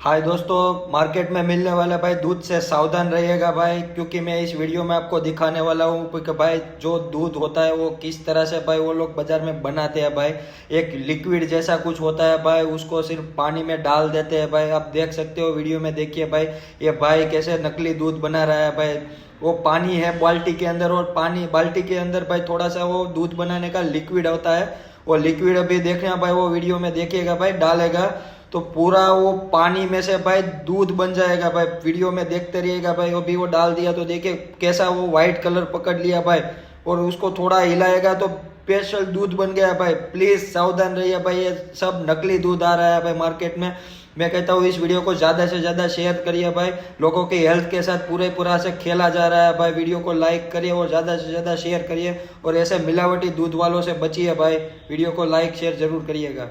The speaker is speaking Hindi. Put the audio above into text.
हाय दोस्तों, मार्केट में मिलने वाले भाई दूध से सावधान रहिएगा भाई, क्योंकि मैं इस वीडियो में आपको दिखाने वाला हूँ कि भाई जो दूध होता है वो किस तरह से भाई वो लोग बाजार में बनाते हैं भाई। एक लिक्विड जैसा कुछ होता है भाई, उसको सिर्फ पानी में डाल देते हैं भाई। आप देख सकते हो वीडियो में, देखिए भाई ये भाई कैसे नकली दूध बना रहा है भाई। वो पानी है बाल्टी के अंदर, और पानी बाल्टी के अंदर भाई थोड़ा सा वो दूध बनाने का लिक्विड होता है। वो लिक्विड अभी देखना भाई, वो वीडियो में देखिएगा भाई, डालेगा तो पूरा वो पानी में से भाई दूध बन जाएगा भाई। वीडियो में देखते रहिएगा भाई। अभी वो डाल दिया तो देखिए कैसा वो व्हाइट कलर पकड़ लिया भाई, और उसको थोड़ा हिलाएगा तो स्पेशल दूध बन गया भाई। प्लीज सावधान रहिए भाई, ये सब नकली दूध आ रहा है भाई मार्केट में। मैं कहता हूँ इस वीडियो को ज्यादा से ज्यादा शेयर करिए भाई। लोगों की हेल्थ के साथ पूरा से खेला जा रहा है भाई। वीडियो को लाइक करिए और ज्यादा से ज्यादा शेयर करिए, और ऐसे मिलावटी दूध वालों से बचिए भाई। वीडियो को लाइक शेयर जरूर करिएगा।